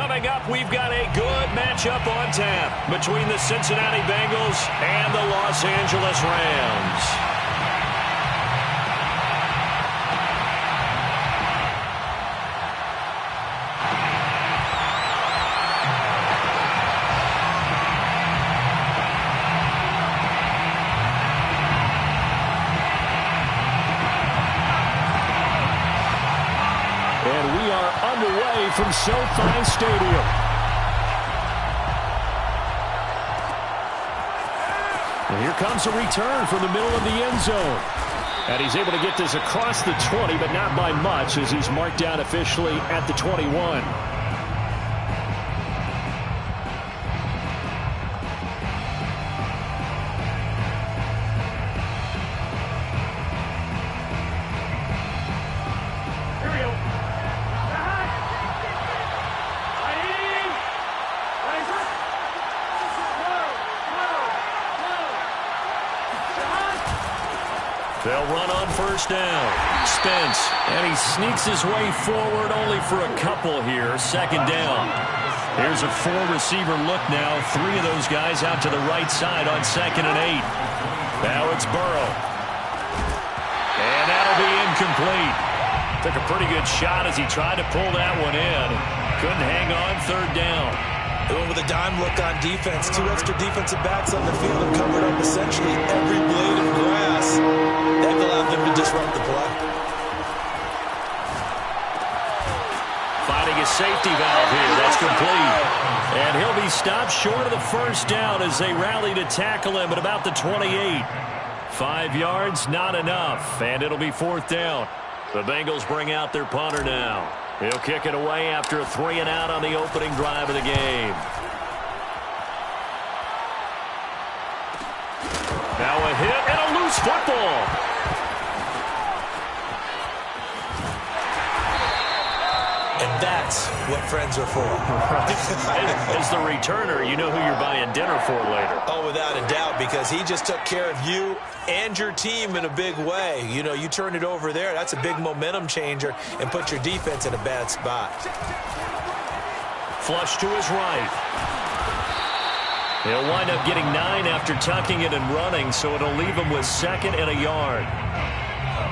Coming up, we've got a good matchup on tap between the Cincinnati Bengals and the Los Angeles Rams. Underway from SoFi Stadium. And here comes a return from the middle of the end zone. And he's able to get this across the 20, but not by much, as he's marked down officially at the 21. They'll run on first down. Spence. And he sneaks his way forward only for a couple here. Second down. Here's a four-receiver look now. Three of those guys out to the right side on 2nd and 8. Now it's Burrow. And that'll be incomplete. Took a pretty good shot as he tried to pull that one in. Couldn't hang on. Third down. They went with a dime look on defense. Two extra defensive backs on the field and covered up essentially every blade of grass. That allowed them to disrupt the play. Finding a safety valve here. That's complete. And he'll be stopped short of the first down as they rally to tackle him at about the 28. 5 yards, not enough. And it'll be 4th down. The Bengals bring out their punter now. He'll kick it away after a 3-and-out on the opening drive of the game. Now a hit and a loose football. And that's what friends are for. As the returner, you know who you're buying dinner for later. Oh, without a doubt, because he just took care of you and your team in a big way. You know, you turn it over there, that's a big momentum changer, and put your defense in a bad spot. Flush to his right. He'll wind up getting 9 after tucking it and running, so it'll leave him with 2nd and a yard.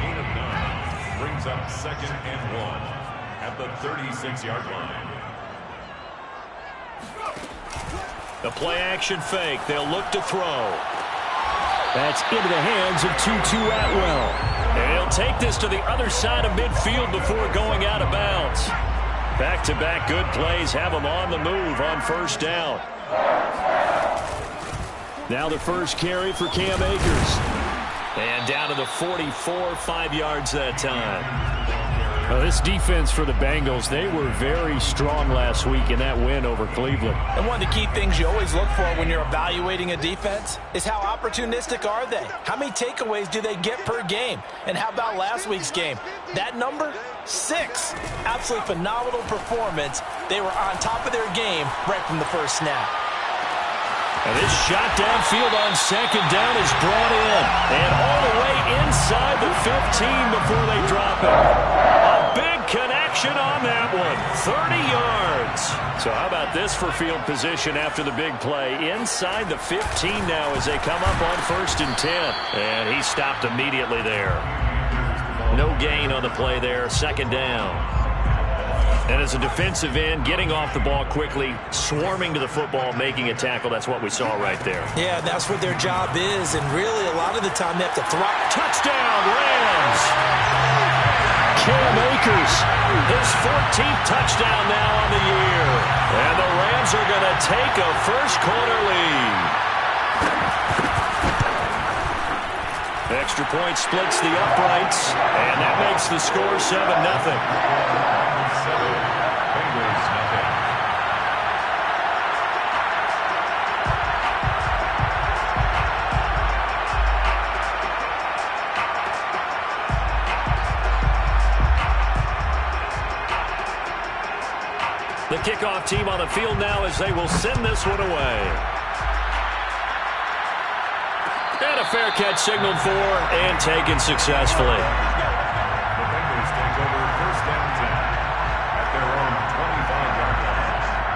Gain of 9 brings up 2nd and 1. At the 36-yard line. The play-action fake. They'll look to throw. That's into the hands of Tutu Atwell. And he'll take this to the other side of midfield before going out of bounds. Back-to-back good plays have him on the move on first down. Now the first carry for Cam Akers. And down to the 44, 5 yards that time. This defense for the Bengals, they were very strong last week in that win over Cleveland. And one of the key things you always look for when you're evaluating a defense is how opportunistic are they? How many takeaways do they get per game? And how about last week's game? That number, 6. Absolutely phenomenal performance. They were on top of their game right from the first snap. And this shot downfield on second down is brought in. And all the way inside the 15 before they drop it. A big connection on that one. 30 yards. So how about this for field position after the big play? Inside the 15 now as they come up on 1st and 10. And he stopped immediately there. No gain on the play there. 2nd down. And as a defensive end, getting off the ball quickly, swarming to the football, making a tackle, that's what we saw right there. Yeah, that's what their job is, and really a lot of the time they have to throw. Touchdown, Rams! Cam Akers, his 14th touchdown now on the year. And the Rams are going to take a first-quarter lead. Extra point splits the uprights, and that makes the score 7-0. The kickoff team on the field now as they will send this one away. And a fair catch signaled for and taken successfully. The Bengals take over first down 10 at their own 25-yard line.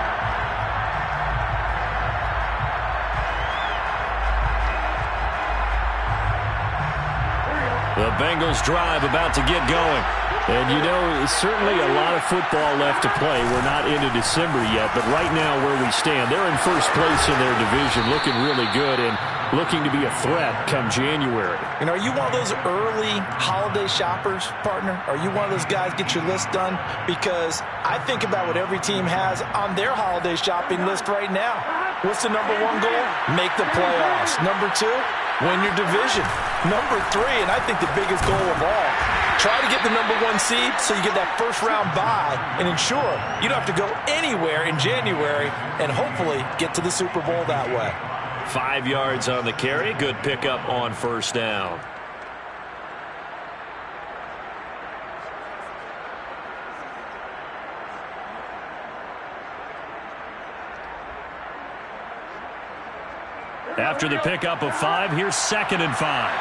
Bengals drive about to get going. And, you know, certainly a lot of football left to play. We're not into December yet, but right now where we stand, they're in first place in their division, looking really good and looking to be a threat come January. And are you one of those early holiday shoppers, partner? Are you one of those guys get your list done? Because I think about what every team has on their holiday shopping list right now. What's the number one goal? Make the playoffs. Number two, win your division. Number three, and I think the biggest goal of all, try to get the number one seed so you get that first round bye and ensure you don't have to go anywhere in January and hopefully get to the Super Bowl that way. 5 yards on the carry. Good pickup on first down. After the pickup of 5, here's 2nd and 5.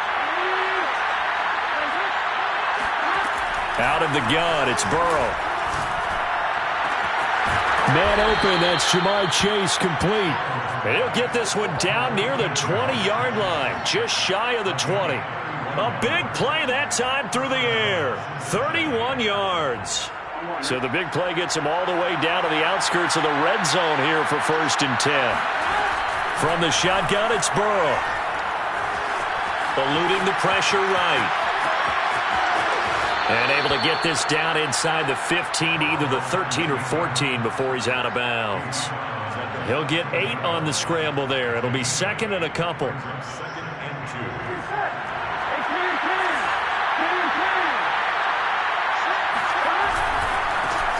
Out of the gun, it's Burrow. Man open, that's Jamar Chase complete. And he'll get this one down near the 20-yard line, just shy of the 20. A big play that time through the air, 31 yards. So the big play gets him all the way down to the outskirts of the red zone here for 1st and 10. From the shotgun, it's Burrow. Eluding the pressure right. And able to get this down inside the 15, either the 13 or 14 before he's out of bounds. He'll get 8 on the scramble there. It'll be 2nd and a couple.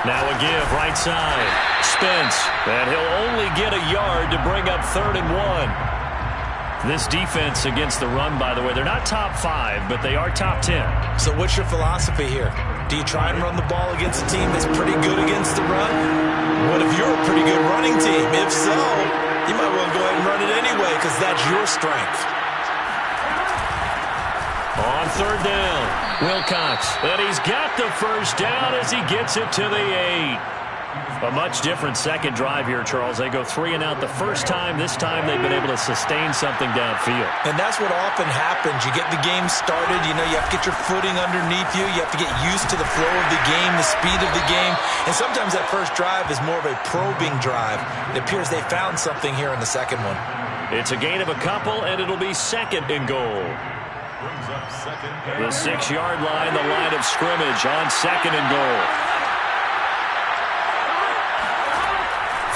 Now a give, right side. Spence, and he'll only get a yard to bring up 3rd and 1. This defense against the run, by the way, they're not top 5, but they are top 10. So what's your philosophy here? Do you try and run the ball against a team that's pretty good against the run? What if you're a pretty good running team? If so, you might well go ahead and run it anyway because that's your strength. On 3rd down, Wilcox, and he's got the first down as he gets it to the 8. A much different second drive here, Charles. They go 3 and out the first time. This time they've been able to sustain something downfield. And that's what often happens. You get the game started. You know, you have to get your footing underneath you. You have to get used to the flow of the game, the speed of the game. And sometimes that first drive is more of a probing drive. It appears they found something here in the second one. It's a gain of a couple, and it'll be 2nd and goal. The 6-yard line, the line of scrimmage on 2nd and goal.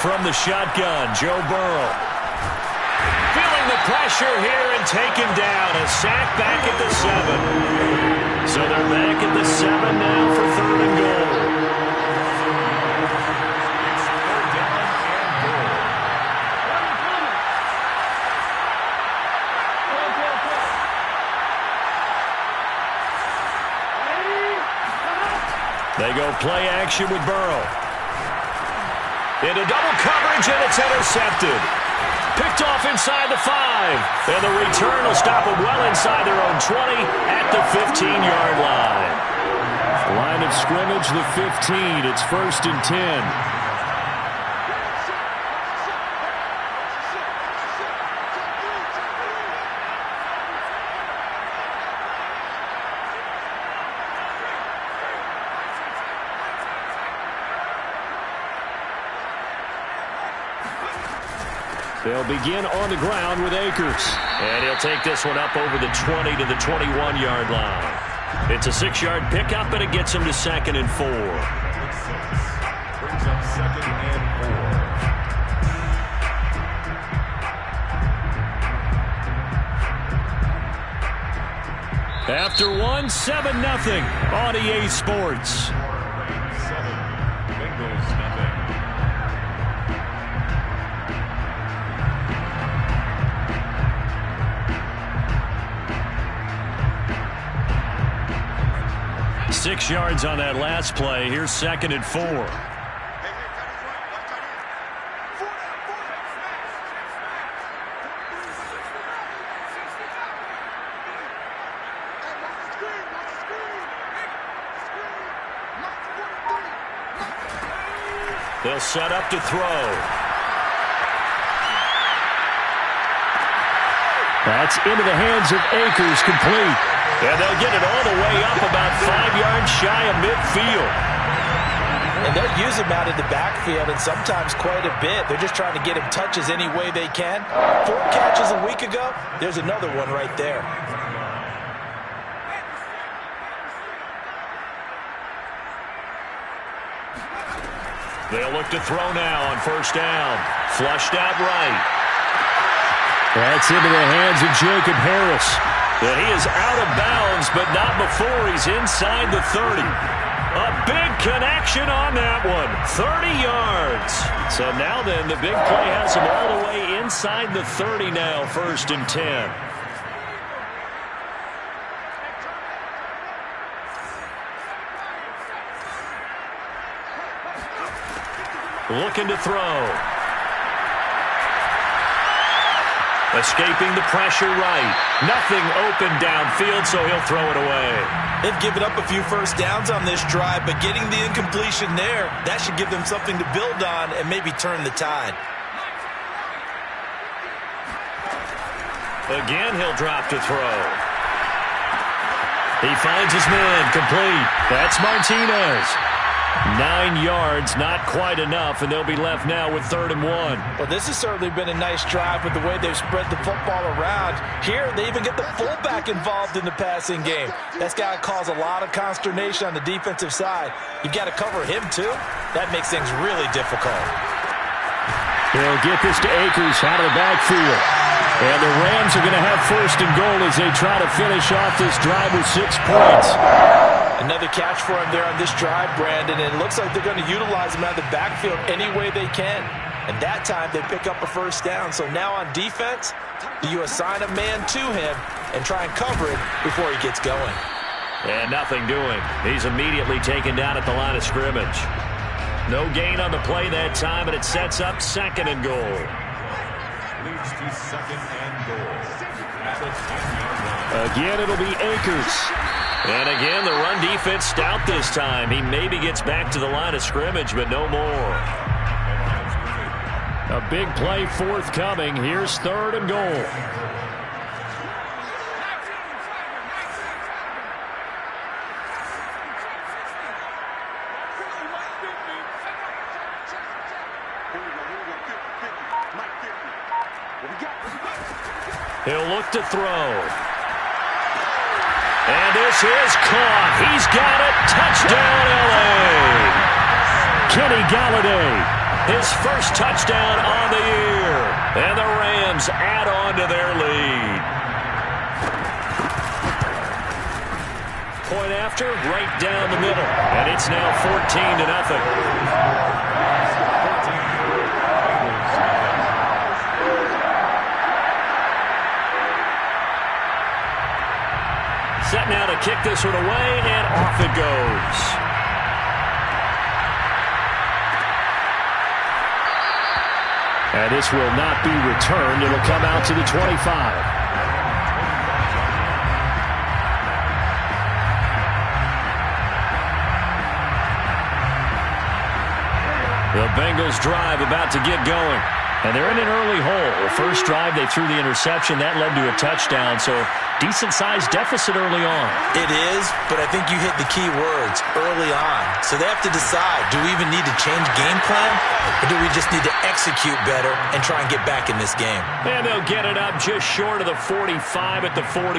From the shotgun, Joe Burrow. Feeling the pressure here and taken down. A sack back at the 7. So they're back at the 7 now for 3rd and goal. They go play action with Burrow. Into double coverage, and it's intercepted. Picked off inside the 5. And the return will stop them well inside their own 20 at the 15-yard line. Line of scrimmage, the 15. It's 1st and 10. They'll begin on the ground with Akers. And he'll take this one up over the 20 to the 21-yard line. It's a 6-yard pickup, and it gets him to 2nd and 4. Brings up 2nd and 4. After 1, 7-0 on EA Sports. 7, Bengals nothing. Six yards on that last play. Here's 2nd and 4. They'll set up to throw. That's into the hands of Akers, complete. And they'll get it all the way up about 5 yards shy of midfield. And they'll use him out in the backfield, and sometimes quite a bit. They're just trying to get him touches any way they can. 4 catches a week ago. There's another one right there. They'll look to throw now on first down. Flushed out right. That's into the hands of Jacob Harris. And he is out of bounds, but not before he's inside the 30. A big connection on that one. 30 yards. So now then, the big play has him all the way inside the 30 now, 1st and 10. Looking to throw. Escaping the pressure right. Nothing open downfield, so he'll throw it away. They've given up a few first downs on this drive, but getting the incompletion there, that should give them something to build on and maybe turn the tide. Again, he'll drop to throw. He finds his man, complete. That's Martinez. 9 yards, not quite enough, and they'll be left now with 3rd and 1. Well, this has certainly been a nice drive with the way they've spread the football around. Here, they even get the fullback involved in the passing game. That's got to cause a lot of consternation on the defensive side. You've got to cover him, too. That makes things really difficult. They'll get this to Akers out of the backfield. And the Rams are going to have 1st and goal as they try to finish off this drive with 6 points. Another catch for him there on this drive, Brandon, and it looks like they're going to utilize him out of the backfield any way they can. And that time they pick up a first down. So now on defense, do you assign a man to him and try and cover it before he gets going? And nothing doing. He's immediately taken down at the line of scrimmage. No gain on the play that time, and it sets up 2nd and goal. Leads to 2nd and goal. At the 10-yard line. Again, it'll be Akers. And again, the run defense stout this time. He maybe gets back to the line of scrimmage, but no more. A big play forthcoming. Here's 3rd and goal. He'll look to throw. And this is caught. He's got it. Touchdown, L.A. Kenny Galladay. His first touchdown on the year. And the Rams add on to their lead. Point after, right down the middle. And it's now 14-0. Set now to kick this one away, and off it goes. And this will not be returned. It'll come out to the 25. The Bengals drive about to get going. And they're in an early hole. First drive, they threw the interception. That led to a touchdown, so decent-sized deficit early on. It is, but I think you hit the key words, early on. So they have to decide, do we even need to change game plan, or do we just need to execute better and try and get back in this game? And they'll get it up just short of the 45 at the 44.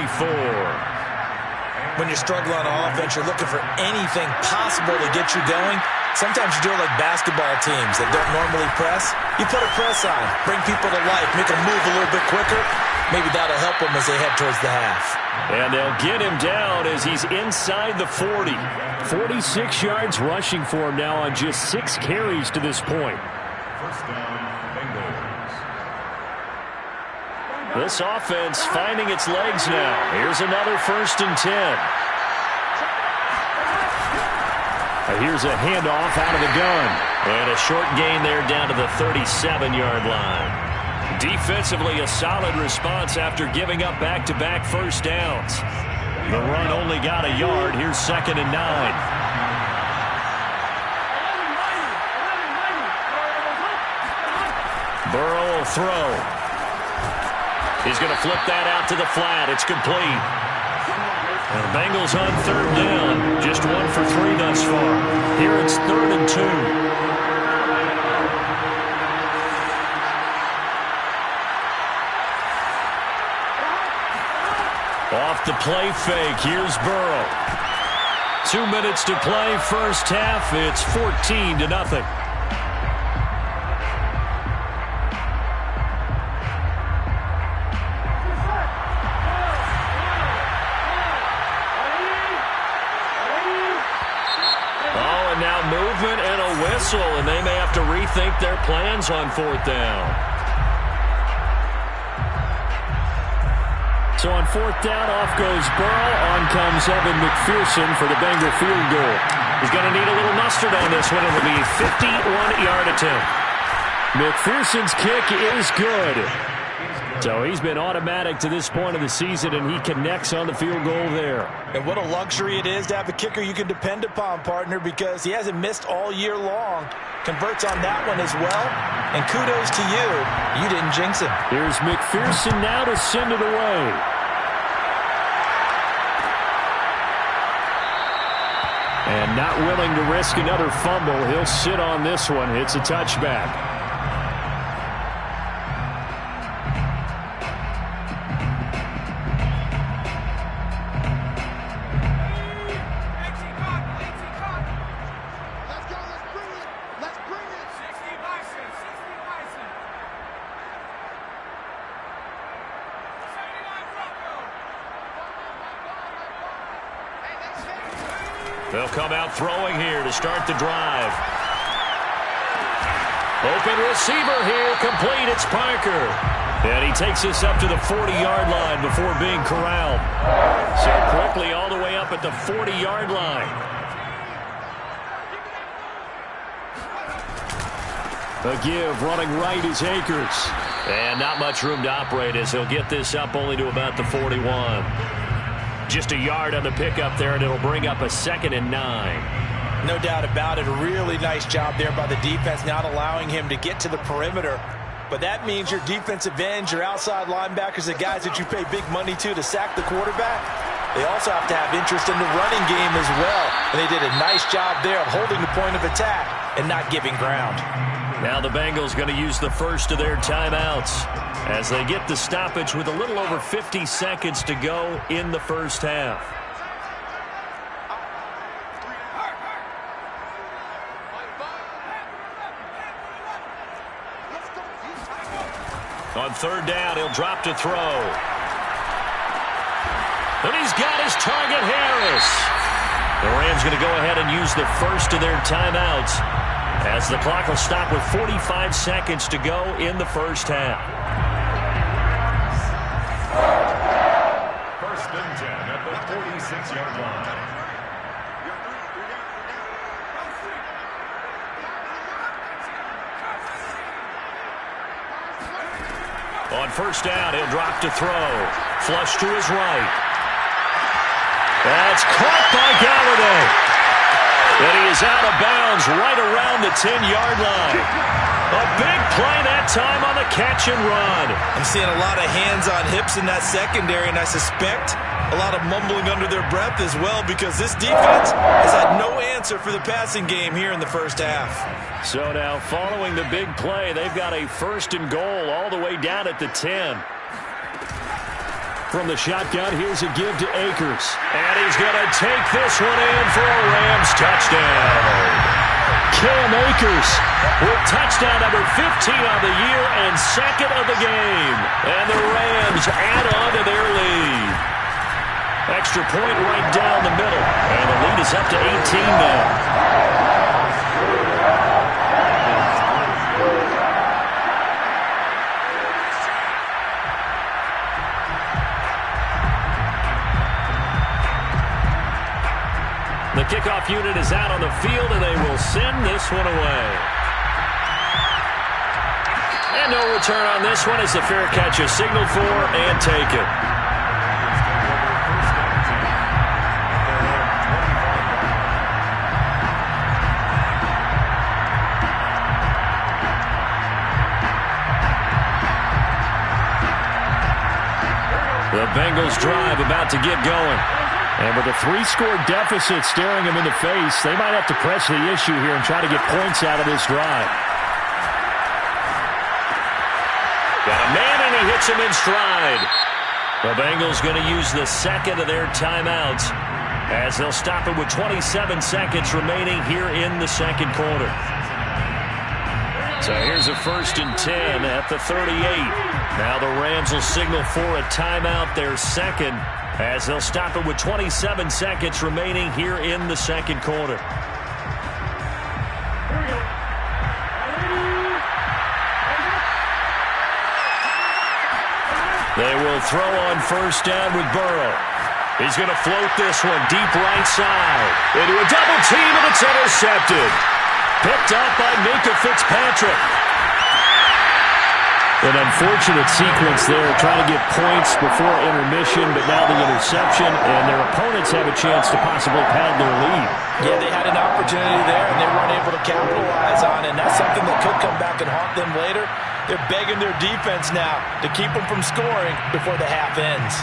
When you're struggling on offense, you're looking for anything possible to get you going. Sometimes you do it like basketball teams that don't normally press. You put a press on, bring people to life, make them move a little bit quicker. Maybe that'll help them as they head towards the half. And they'll get him down as he's inside the 40. 46 yards rushing for him now on just 6 carries to this point. First down, Bengals. This offense finding its legs now. Here's another 1st and 10. Here's a handoff out of the gun. And a short gain there down to the 37-yard line. Defensively, a solid response after giving up back-to-back first downs. The run only got a yard. Here's 2nd and 9. Burrow will throw. He's going to flip that out to the flat. It's complete. And the Bengals on third down. Just 1 for 3 thus far. Here it's 3rd and 2. Off the play fake. Here's Burrow. 2 minutes to play, first half. It's 14-0. Oh, and now movement and a whistle, and they may have to rethink their plans on 4th down. So on 4th down, off goes Burrow. On comes Evan McPherson for the Bengal field goal. He's going to need a little mustard on this one. It'll be a 51-yard attempt. McPherson's kick is good. So he's been automatic to this point of the season, and he connects on the field goal there. And what a luxury it is to have a kicker you can depend upon, partner, because he hasn't missed all year long. Converts on that one as well. And kudos to you. You didn't jinx him. Here's McPherson now to send it away. And not willing to risk another fumble. He'll sit on this one. It's a touchback. They'll come out throwing here to start the drive. Open receiver here, complete. It's Parker. And he takes us up to the 40-yard line before being corralled. So quickly all the way up at the 40-yard line. A give, running right is Akers. And not much room to operate as he'll get this up only to about the 41. Just a yard on the pickup there, and it'll bring up a 2nd and 9. No doubt about it. A really nice job there by the defense, not allowing him to get to the perimeter. But that means your defensive ends, your outside linebackers, the guys that you pay big money to sack the quarterback, they also have to have interest in the running game as well. And they did a nice job there of holding the point of attack and not giving ground. Now the Bengals going to use the first of their timeouts as they get the stoppage with a little over 50 seconds to go in the first half. On 3rd down, he'll drop to throw. And he's got his target, Harris. The Rams going to go ahead and use the first of their timeouts as the clock will stop with 45 seconds to go in the first half. 1st and 10 at the 46-yard line. On 1st down, he'll drop to throw. Flush to his right. That's caught by Galladay. And he is out of bounds right around the 10-yard line. A big play that time on the catch and run. I'm seeing a lot of hands on hips in that secondary, and I suspect a lot of mumbling under their breath as well, because this defense has had no answer for the passing game here in the first half. So now following the big play, they've got a 1st and goal all the way down at the 10. From the shotgun, here's a give to Akers. And he's going to take this one in for a Rams touchdown. Cam Akers with touchdown number 15 on the year and 2nd of the game. And the Rams add on to their lead. Extra point right down the middle. And the lead is up to 18 now. The kickoff unit is out on the field, and they will send this one away. And no return on this one as the fair catch is signaled for and taken. The Bengals drive about to get going. And with a 3-score deficit staring them in the face, they might have to press the issue here and try to get points out of this drive. Got a man, and he hits him in stride. The Bengals going to use the second of their timeouts as they'll stop it with 27 seconds remaining here in the second quarter. So here's a 1st and 10 at the 38. Now the Rams will signal for a timeout, their second, as they'll stop it with 27 seconds remaining here in the second quarter. They will throw on 1st down with Burrow. He's going to float this one deep right side. Into a double team, and it's intercepted. Picked up by Minka Fitzpatrick. An unfortunate sequence there, trying to get points before intermission, but now the interception, and their opponents have a chance to possibly pad their lead. Yeah, they had an opportunity there, and they weren't able to capitalize on it, and that's something that could come back and haunt them later. They're begging their defense now to keep them from scoring before the half ends.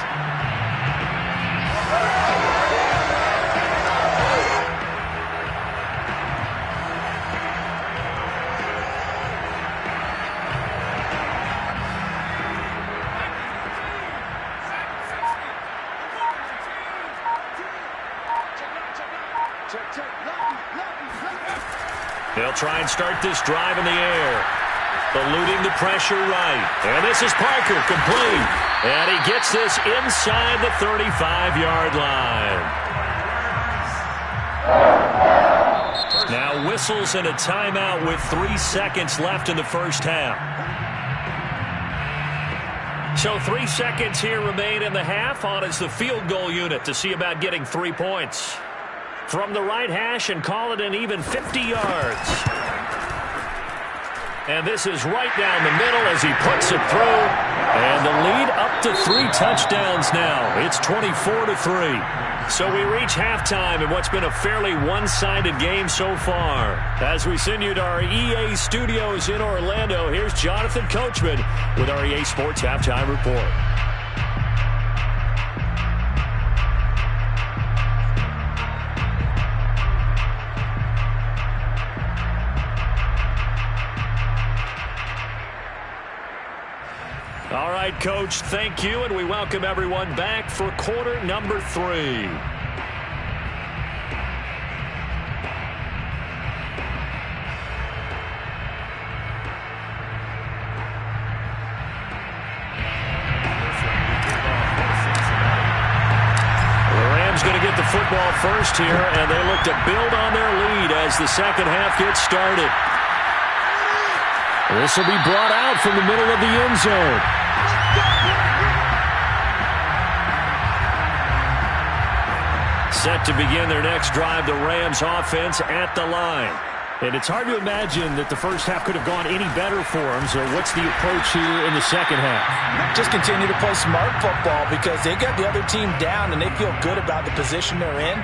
They'll try and start this drive in the air. Eluding the pressure right. And this is Parker, complete. And he gets this inside the 35-yard line. Now whistles and a timeout with 3 seconds left in the first half. So 3 seconds here remain in the half. On is the field goal unit to see about getting 3 points. From the right hash and call it an even 50 yards. And this is right down the middle as he puts it through. And the lead up to 3 touchdowns now. It's 24-3. So we reach halftime in what's been a fairly one-sided game so far. As we send you to our EA studios in Orlando, here's Jonathan Coachman with our EA Sports Halftime Report. All right, Coach, thank you, and we welcome everyone back for quarter number 3. Going to get the football first here, and they look to build on their lead as the second half gets started. This will be brought out from the middle of the end zone. Set to begin their next drive, the Rams offense at the line. And it's hard to imagine that the first half could have gone any better for them. So what's the approach here in the second half? Just continue to play smart football because they got the other team down and they feel good about the position they're in.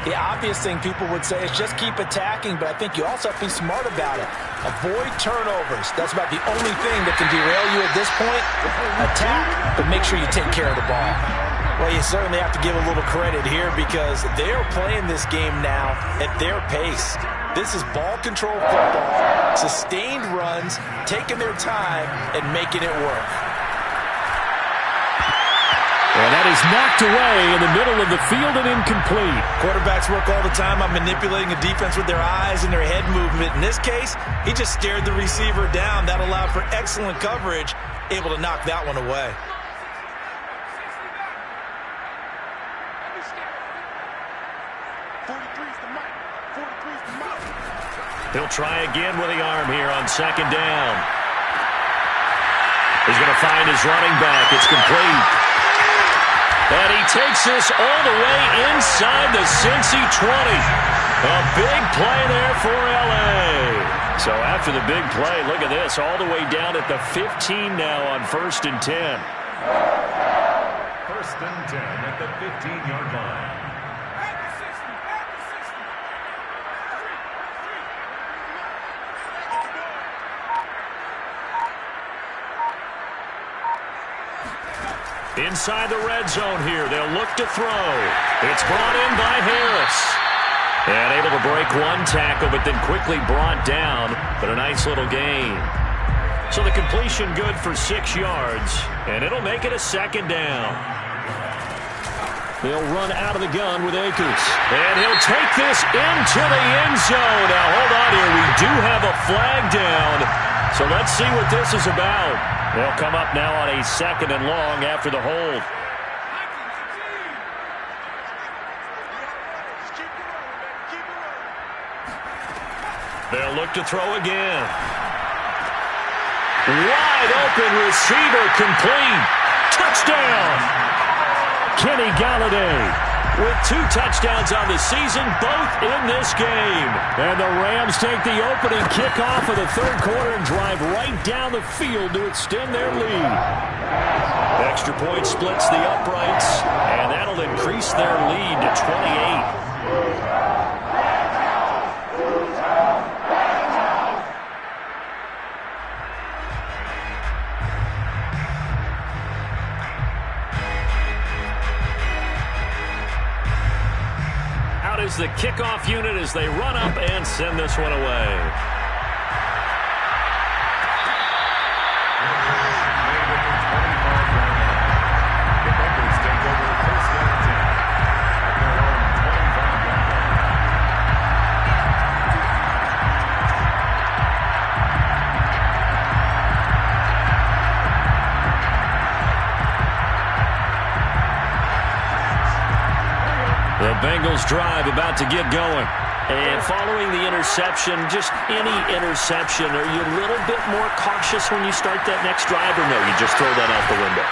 The obvious thing people would say is just keep attacking, but I think you also have to be smart about it. Avoid turnovers. That's about the only thing that can derail you at this point. Attack, but make sure you take care of the ball. Well, you certainly have to give a little credit here because they're playing this game now at their pace. This is ball control football, sustained runs, taking their time, and making it work. And that is knocked away in the middle of the field and incomplete. Quarterbacks work all the time on manipulating a defense with their eyes and their head movement. In this case, he just stared the receiver down. That allowed for excellent coverage, able to knock that one away. He'll try again with the arm here on second down. He's going to find his running back. It's complete. And he takes this all the way inside the Cincy 20. A big play there for L.A. So after the big play, look at this, all the way down at the 15 now on 1st and 10. 1st and 10 at the 15-yard line. Inside the red zone here, they'll look to throw. It's brought in by Harris. And able to break one tackle, but then quickly brought down. But a nice little gain. So the completion good for 6 yards, and it'll make it a second down. They'll run out of the gun with Akers. And he'll take this into the end zone. Now, hold on here. We do have a flag down. So let's see what this is about. They'll come up now on a 2nd and long after the hold. They'll look to throw again. Wide open receiver complete. Touchdown. Kenny Galladay with 2 touchdowns on the season, both in this game. And the Rams take the opening kickoff of the 3rd quarter and drive right down the field to extend their lead. Extra point splits the uprights, and that'll increase their lead to 28. Is the kickoff unit as they run up and send this one away. The Bengals drive about to get going. And following the interception, just any interception, are you a little bit more cautious when you start that next drive, or no, you just throw that out the window?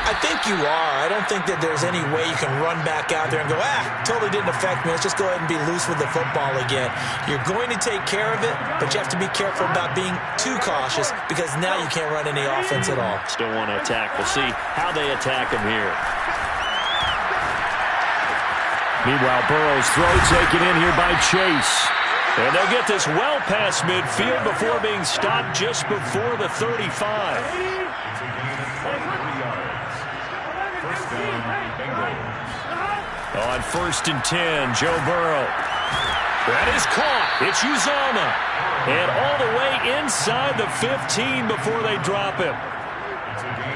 I think you are. I don't think that there's any way you can run back out there and go, totally didn't affect me. Let's just go ahead and be loose with the football again. You're going to take care of it, but you have to be careful about being too cautious because now you can't run any offense at all. Still want to attack. We'll see how they attack him here. Meanwhile, Burrow's throw taken in here by Chase. And they'll get this well past midfield before being stopped just before the 35. On 1st and 10, Joe Burrow. That is caught. It's Uzomah. And all the way inside the 15 before they drop him.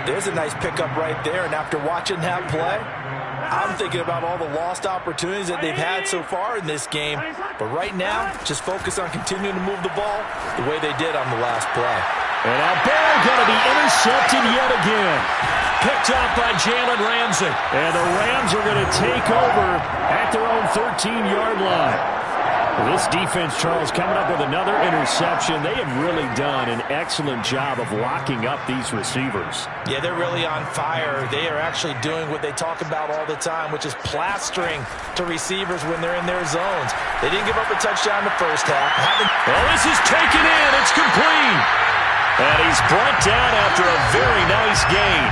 There's a nice pickup right there, and after watching that play, I'm thinking about all the lost opportunities that they've had so far in this game. But right now, just focus on continuing to move the ball the way they did on the last play. And now Burrow going to be intercepted yet again. Picked off by Jalen Ramsey. And the Rams are going to take over at their own 13-yard line. This defense, Charles, coming up with another interception. They have really done an excellent job of locking up these receivers. Yeah, they're really on fire. They are actually doing what they talk about all the time, which is plastering to receivers when they're in their zones. They didn't give up a touchdown in the first half. Well, this is taken in. It's complete. And he's brought down after a very nice gain.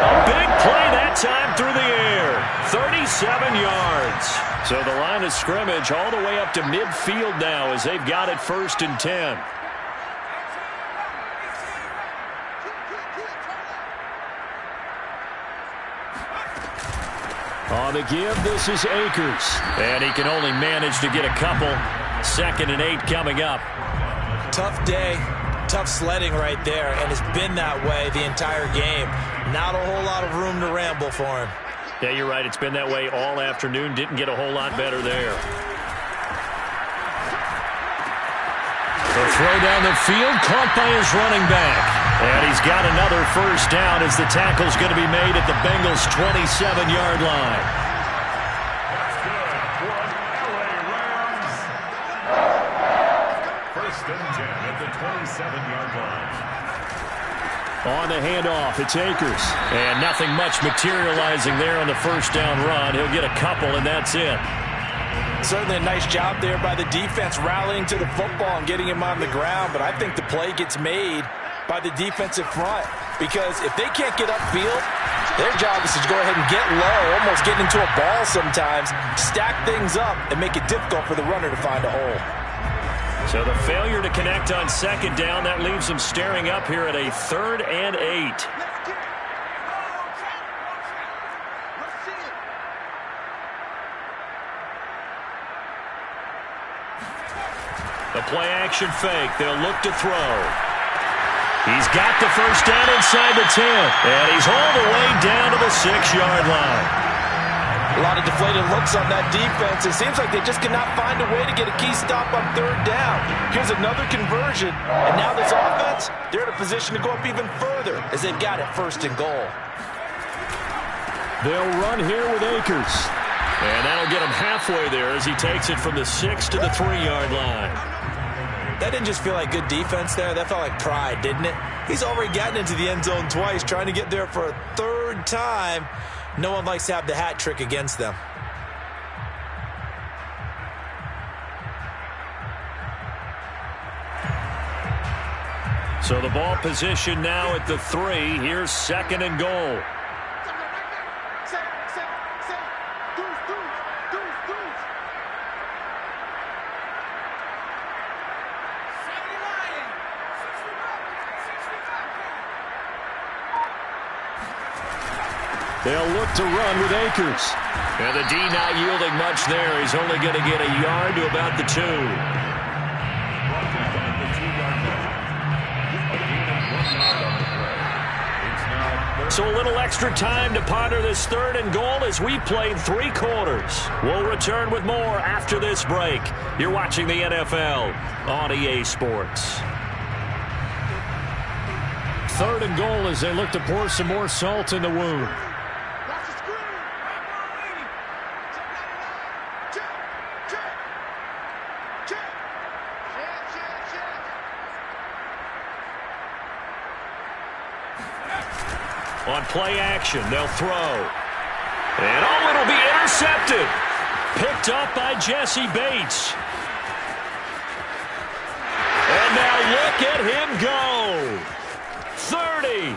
A big play that time through the air. 37 yards. So the line of scrimmage all the way up to midfield now as they've got it 1st and 10. On the give, this is Akers. And he can only manage to get a couple. 2nd and 8 coming up. Tough day. Tough sledding right there, and it's been that way the entire game. Not a whole lot of room to ramble for him. Yeah, you're right. It's been that way all afternoon. Didn't get a whole lot better there. The throw down the field, caught by his running back. And he's got another 1st down as the tackle's going to be made at the Bengals' 27-yard line. On the handoff, it's Akers. And nothing much materializing there on the 1st down run. He'll get a couple, and that's it. Certainly a nice job there by the defense rallying to the football and getting him on the ground. But I think the play gets made by the defensive front. Because if they can't get upfield, their job is to go ahead and get low, almost get into a ball sometimes, stack things up, and make it difficult for the runner to find a hole. So the failure to connect on 2nd down, that leaves them staring up here at a 3rd and 8. The play-action fake. They'll look to throw. He's got the first down inside the 10. And he's all the way down to the 6-yard line. A lot of deflated looks on that defense. It seems like they just cannot find a way to get a key stop on third down. Here's another conversion. And now this offense, they're in a position to go up even further as they've got it first and goal. They'll run here with Akers. And that'll get him halfway there as he takes it from the 6 to the 3-yard line. That didn't just feel like good defense there. That felt like pride, didn't it? He's already gotten into the end zone twice, trying to get there for a third time. No one likes to have the hat trick against them. So the ball position now at the 3. Here's 2nd and goal. They'll look to run with Akers. And the D not yielding much there. He's only going to get a yard to about the 2. So a little extra time to ponder this 3rd and goal as we played 3 quarters. We'll return with more after this break. You're watching the NFL on EA Sports. 3rd and goal as they look to pour some more salt in the wound. On play action, they'll throw. And oh, it'll be intercepted. Picked up by Jesse Bates. And now look at him go. 30.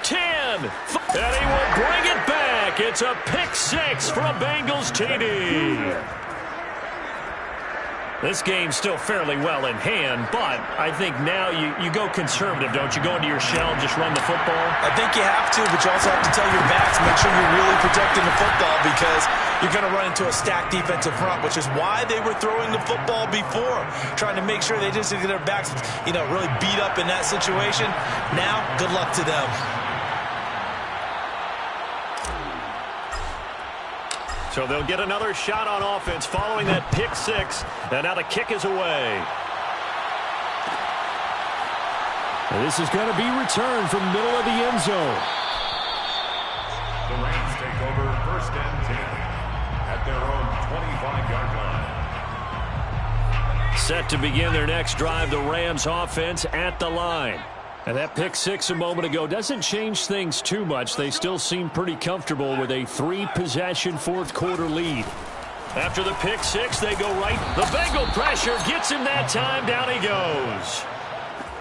10. And he will bring it back. It's a pick 6 from Bengals TD. This game's still fairly well in hand, but I think now you go conservative, don't you? Go into your shell and just run the football? I think you have to, but you also have to tell your backs, make sure you're really protecting the football because you're going to run into a stacked defensive front, which is why they were throwing the football before, trying to make sure they just get their backs, really beat up in that situation. Now, good luck to them. So they'll get another shot on offense following that pick 6. And now the kick is away. And this is going to be returned from middle of the end zone. The Rams take over 1st and 10 at their own 25-yard line. Set to begin their next drive, the Rams offense at the line. And that pick 6 a moment ago doesn't change things too much. They still seem pretty comfortable with a 3-possession 4th quarter lead. After the pick 6, they go right. The Bengal pressure gets him that time. Down he goes.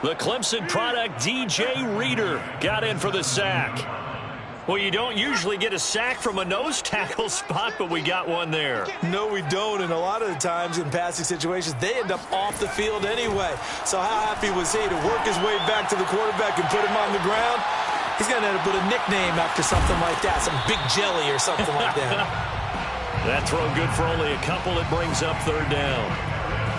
The Clemson product, DJ Reader, got in for the sack. Well, you don't usually get a sack from a nose tackle spot, but we got one there. No, we don't, and a lot of the times in passing situations, they end up off the field anyway. So how happy was he to work his way back to the quarterback and put him on the ground? He's going to end up with a nickname after something like that, some Big Jelly or something like that. That throw good for only a couple. It brings up 3rd down.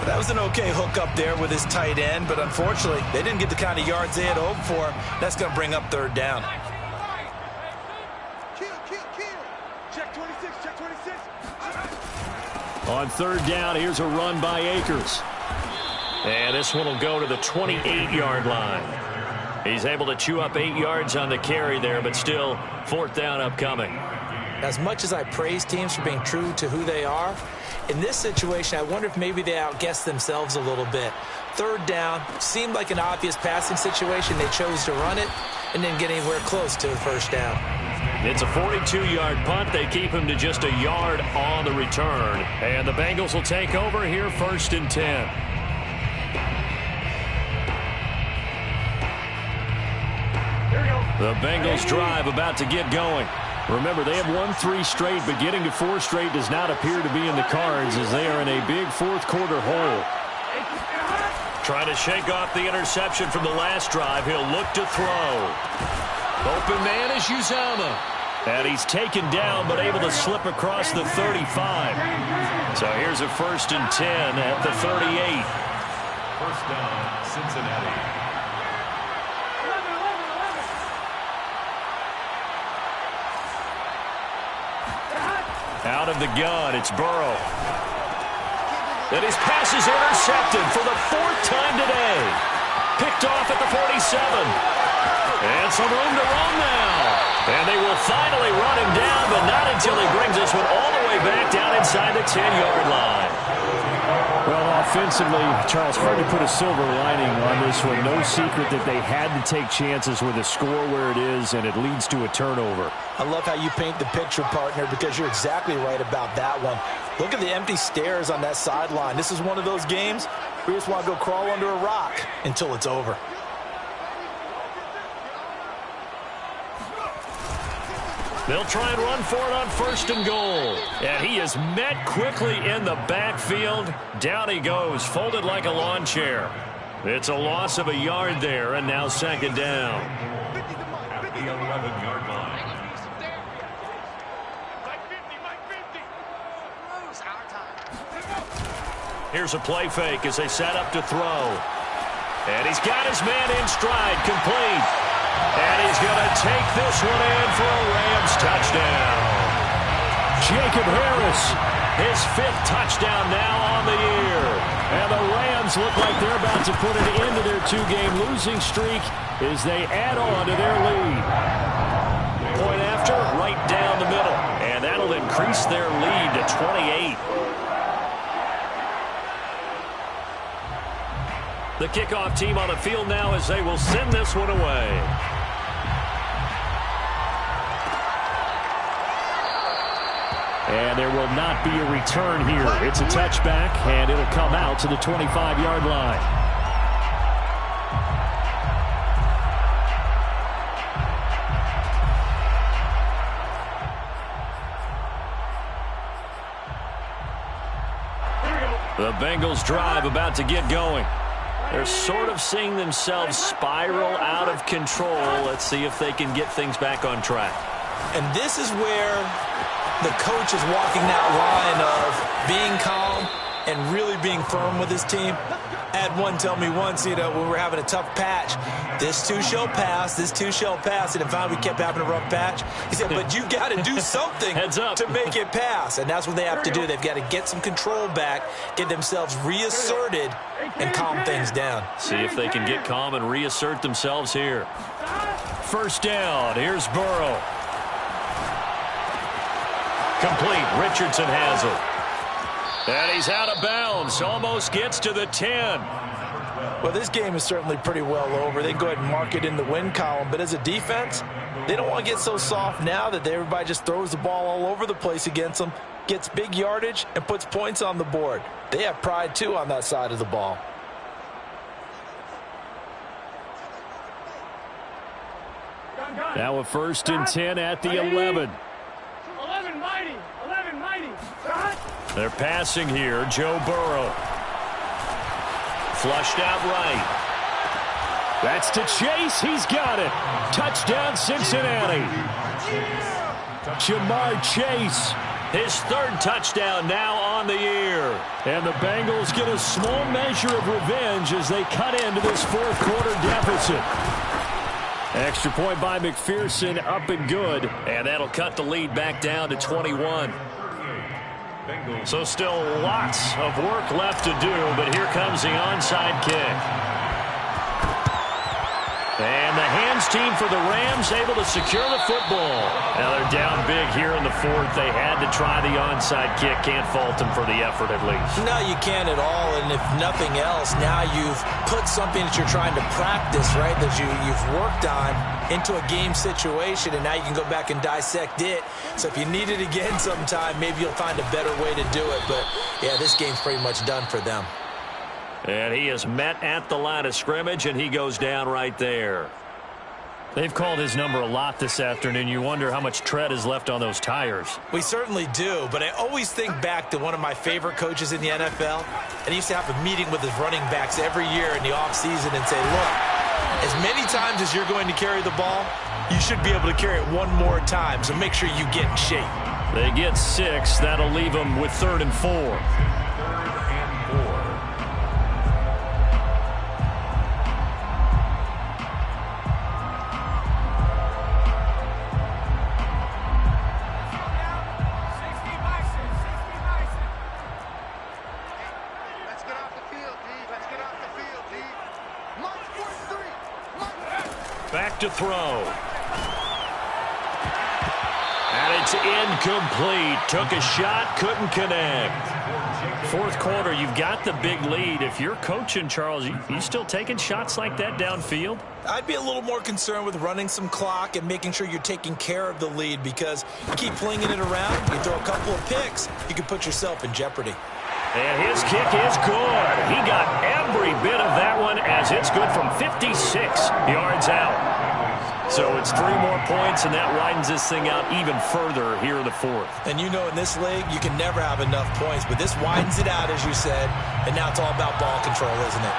That was an okay hook up there with his tight end, but unfortunately, they didn't get the kind of yards they had hoped for. That's going to bring up 3rd down. On 3rd down, here's a run by Akers. And this one will go to the 28-yard line. He's able to chew up 8 yards on the carry there, but still 4th down upcoming. As much as I praise teams for being true to who they are, in this situation, I wonder if maybe they outguessed themselves a little bit. 3rd down seemed like an obvious passing situation. They chose to run it and didn't get anywhere close to a 1st down. It's a 42-yard punt. They keep him to just a yard on the return. And the Bengals will take over here 1st and 10. The Bengals drive about to get going. Remember, they have won 3 straight, but getting to 4 straight does not appear to be in the cards as they are in a big 4th quarter hole. Trying to shake off the interception from the last drive. He'll look to throw. Open man is Uzama. And he's taken down but able to slip across the 35. So here's a 1st and 10 at the 38. First down, Cincinnati. Out of the gun, it's Burrow. And his pass is intercepted for the 4th time today. Picked off at the 47. And some room to run now. And they will finally run him down, but not until he brings this one all the way back down inside the 10-yard line. Well, offensively, Charles, hard to put a silver lining on this one. No secret that they had to take chances with a score where it is, and it leads to a turnover. I love how you paint the picture, partner, because you're exactly right about that one. Look at the empty stares on that sideline. This is one of those games where you just want to go crawl under a rock until it's over. They'll try and run for it on 1st and goal. And he is met quickly in the backfield. Down he goes, folded like a lawn chair. It's a loss of a yard there, and now 2nd down. At the 11-yard line. Here's a play fake as they set up to throw. And he's got his man in stride, complete. And he's going to take this one in for a Rams touchdown. Jacob Harris, his 5th touchdown now on the year. And the Rams look like they're about to put an end to their 2-game losing streak as they add on to their lead. Point after, right down the middle. And that'll increase their lead to 28. The kickoff team on the field now as they will send this one away. And there will not be a return here. It's a touchback, and it'll come out to the 25-yard line. The Bengals drive about to get going. They're sort of seeing themselves spiral out of control. Let's see if they can get things back on track. And this is where the coach is walking that line of being calm and really being firm with his team. I had one tell me once, when we were having a tough patch, this too shall pass, this too shall pass. And finally we kept having a rough patch. He said, but you got to do something Heads up. to make it pass. And that's what they have to do. They've got to get some control back, get themselves reasserted, and calm things down. See if they can get calm and reassert themselves here. 1st down. Here's Burrow. Complete. Richardson has it. And he's out of bounds. Almost gets to the 10. Well, this game is certainly pretty well over. They can go ahead and mark it in the win column. But as a defense, they don't want to get so soft now that everybody just throws the ball all over the place against them, gets big yardage, and puts points on the board. They have pride, too, on that side of the ball. Now a 1st and 10 at the 11. 11 mighty. They're passing here. Joe Burrow. Flushed out right. That's to Chase. He's got it. Touchdown, Cincinnati. Jamar Chase. His 3rd touchdown now on the year. And the Bengals get a small measure of revenge as they cut into this 4th quarter deficit. Extra point by McPherson, up and good. And that'll cut the lead back down to 21. So still lots of work left to do, but here comes the onside kick. And the hands team for the Rams able to secure the football. Now they're down big here in the 4th. They had to try the onside kick. Can't fault them for the effort at least. No, you can't at all. And if nothing else, now you've put something that you're trying to practice, right, that you've worked on into a game situation, and now you can go back and dissect it. So if you need it again sometime, maybe you'll find a better way to do it. But, yeah, this game's pretty much done for them. And he is met at the line of scrimmage, and he goes down right there. They've called his number a lot this afternoon. You wonder how much tread is left on those tires. We certainly do, but I always think back to one of my favorite coaches in the NFL, and he used to have a meeting with his running backs every year in the offseason and say, look, as many times as you're going to carry the ball, you should be able to carry it one more time, so make sure you get in shape. They get 6. That'll leave them with 3rd and 4. 3rd and 4. Back to throw. And it's incomplete. Took a shot, couldn't connect. 4th quarter, you've got the big lead. If you're coaching, Charles, you still taking shots like that downfield? I'd be a little more concerned with running some clock and making sure you're taking care of the lead, because you keep flinging it around, you throw a couple of picks, you can put yourself in jeopardy. And his kick is good. He got every bit of that one as it's good from 56 yards out. So it's 3 more points, and that widens this thing out even further here in the 4th. And you know in this league, you can never have enough points, but this widens it out, as you said, and now it's all about ball control, isn't it?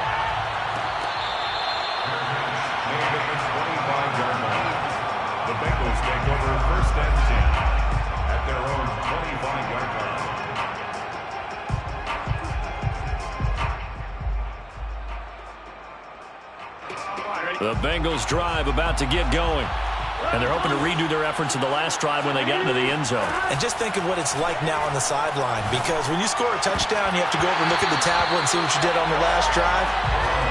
The Bengals take over 1st and 10 at their own 25-yard line. The Bengals drive about to get going. And they're hoping to redo their efforts in the last drive when they got into the end zone. And just think of what it's like now on the sideline, because when you score a touchdown, you have to go over and look at the tablet and see what you did on the last drive.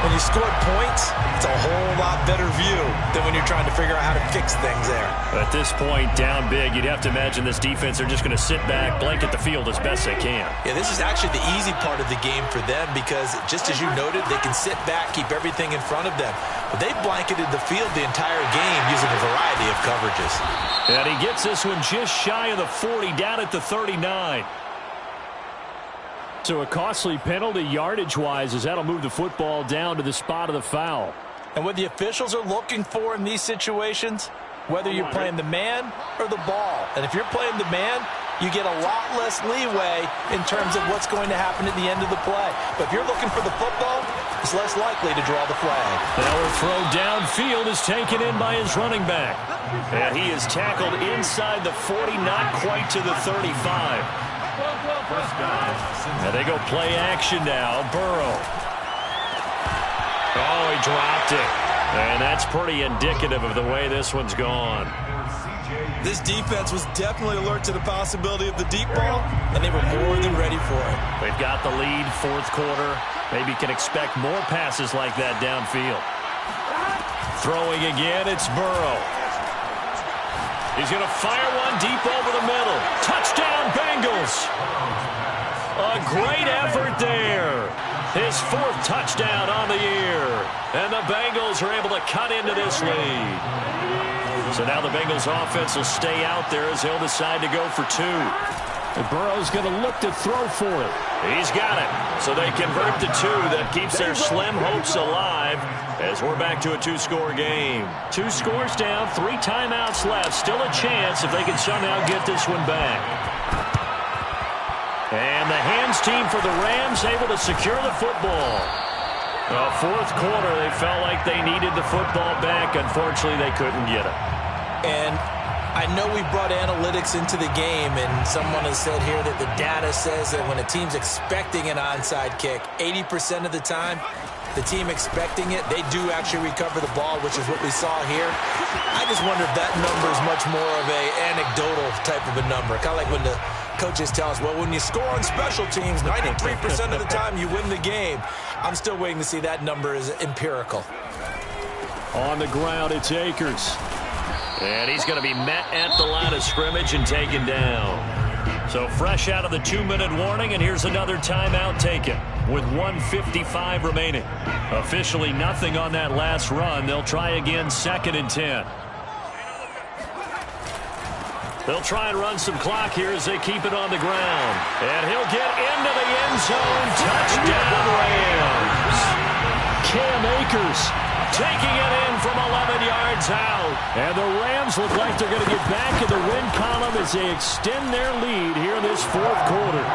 When you scored points, it's a whole lot better view than when you're trying to figure out how to fix things there. At this point, down big, you'd have to imagine this defense, they're just going to sit back, blanket the field as best they can. Yeah, this is actually the easy part of the game for them, because just as you noted, they can sit back, keep everything in front of them. But they've blanketed the field the entire game using a variety of coverages. And he gets this one just shy of the 40, down at the 39. So a costly penalty yardage-wise, as that'll move the football down to the spot of the foul. And what the officials are looking for in these situations, whether you're playing the man or the ball. And if you're playing the man, you get a lot less leeway in terms of what's going to happen at the end of the play. But if you're looking for the football, it's less likely to draw the flag. Now a throw downfield is taken in by his running back. And he is tackled inside the 40, not quite to the 35. And they go play action now. Burrow. Oh, he dropped it. And that's pretty indicative of the way this one's gone. This defense was definitely alert to the possibility of the deep ball, and they were more than ready for it. They've got the lead, 4th quarter. Maybe can expect more passes like that downfield. Throwing again, it's Burrow. He's going to fire one deep over the middle. Touchdown, Bengals. A great effort there. His 4th touchdown on the year. And the Bengals are able to cut into this lead. So now the Bengals offense will stay out there as they'll decide to go for 2. And Burrow's going to look to throw for it. He's got it. So they convert to 2. That keeps their slim hopes alive as we're back to a 2-score game. 2 scores down, 3 timeouts left. Still a chance if they can somehow get this one back. And the hands team for the Rams able to secure the football. The 4th quarter, they felt like they needed the football back. Unfortunately, they couldn't get it. And I know we brought analytics into the game, and someone has said here that the data says that when a team's expecting an onside kick, 80% of the time, the team expecting it, they do actually recover the ball, which is what we saw here. I just wonder if that number is much more of an anecdotal type of a number. Kind of like when the coaches tell us, well, when you score on special teams, 93% of the time you win the game. I'm still waiting to see that number is empirical. On the ground, it's Akers. And he's going to be met at the line of scrimmage and taken down. So fresh out of the 2-minute warning, and here's another timeout taken with 1:55 remaining. Officially nothing on that last run. They'll try again, 2nd and 10. They'll try and run some clock here as they keep it on the ground. And he'll get into the end zone. Touchdown, Rams. Cam Akers taking it in from 11 yards out. And the Rams look like they're going to get back in the win column as they extend their lead here in this 4th quarter.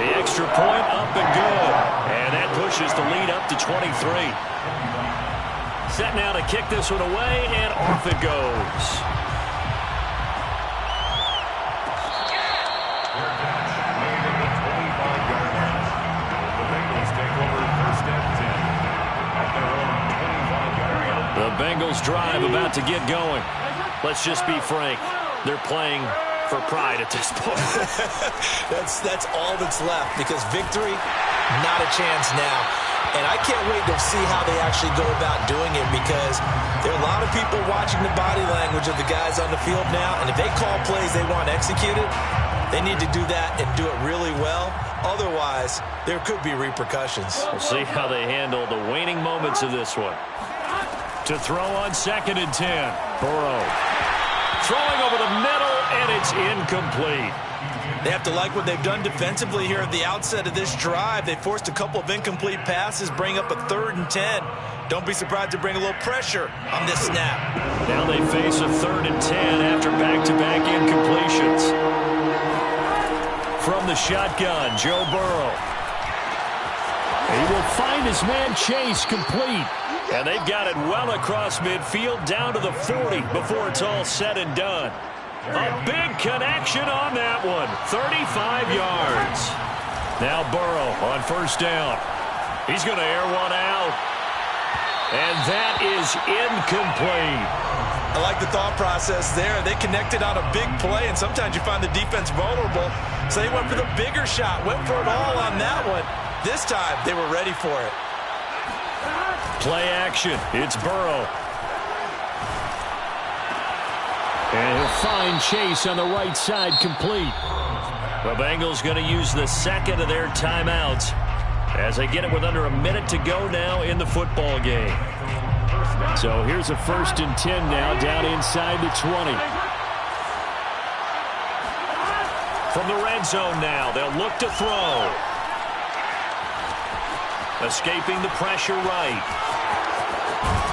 The extra point up and good. And that pushes the lead up to 23. Set now to kick this one away, and off it goes. The Bengals drive about to get going. Let's just be frank. They're playing for pride at this point. That's all that's left, because victory, not a chance now. And I can't wait to see how they actually go about doing it, because there are a lot of people watching the body language of the guys on the field now, and if they call plays they want executed, they need to do that and do it really well. Otherwise, there could be repercussions. We'll see how they handle the waning moments of this one. To throw on 2nd and 10. Burrow throwing over the middle, and it's incomplete. They have to like what they've done defensively here at the outset of this drive. They forced a couple of incomplete passes, bring up a 3rd and 10. Don't be surprised to bring a little pressure on this snap. Now they face a 3rd and 10 after back-to-back incompletions. From the shotgun, Joe Burrow. He will find his man Chase complete. And they've got it well across midfield down to the 40 before it's all said and done. A big connection on that one. 35 yards. Now Burrow on 1st down. He's going to air one out. And that is incomplete. I like the thought process there. They connected on a big play, and sometimes you find the defense vulnerable. So they went for the bigger shot, went for it all on that one. This time, they were ready for it. Play action. It's Burrow. And he'll find Chase on the right side complete. The Bengals going to use the 2nd of their timeouts as they get it with under a minute to go now in the football game. So here's a 1st and 10 now down inside the 20. From the red zone now, they'll look to throw. Escaping the pressure right.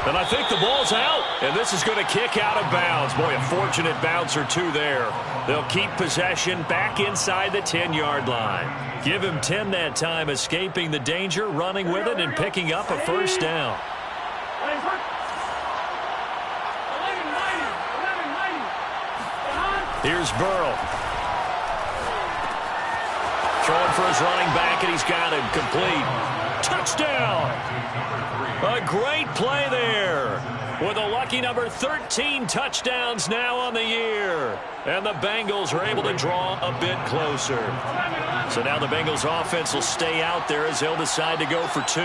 And I think the ball's out, and this is going to kick out of bounds. Boy, a fortunate bounce or two there. They'll keep possession back inside the 10-yard line. Give him 10 that time, escaping the danger, running with it, and picking up a 1st down. Here's Burrow. Throwing for his running back, and he's got him complete. Touchdown! A great play there. With a lucky number 13 touchdowns now on the year. And the Bengals are able to draw a bit closer. So now the Bengals offense will stay out there as they'll decide to go for 2.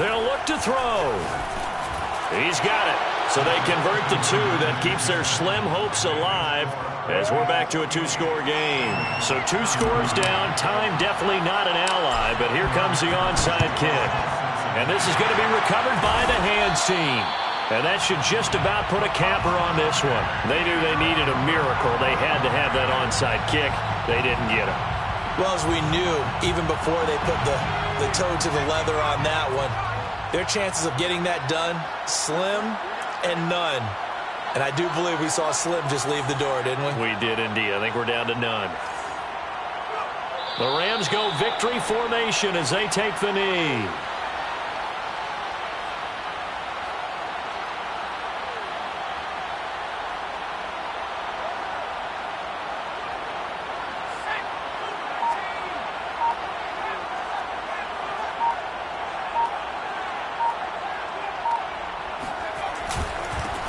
They'll look to throw. He's got it. So they convert the 2. That keeps their slim hopes alive as we're back to a 2-score game. So 2 scores down. Time definitely not an ally, but here comes the onside kick. And this is going to be recovered by the hands team. And that should just about put a capper on this one. They knew they needed a miracle. They had to have that onside kick. They didn't get it. Well, as we knew, even before they put the toe to the leather on that one, their chances of getting that done, slim and none. And I do believe we saw Slim just leave the door, didn't we? We did indeed. I think we're down to none. The Rams go victory formation as they take the knee.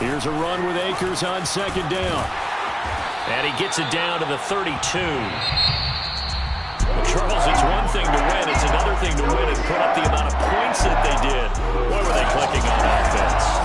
Here's a run with Akers on 2nd down. And he gets it down to the 32. Charles, it's one thing to win. It's another thing to win and put up the amount of points that they did. Boy, were they clicking on offense.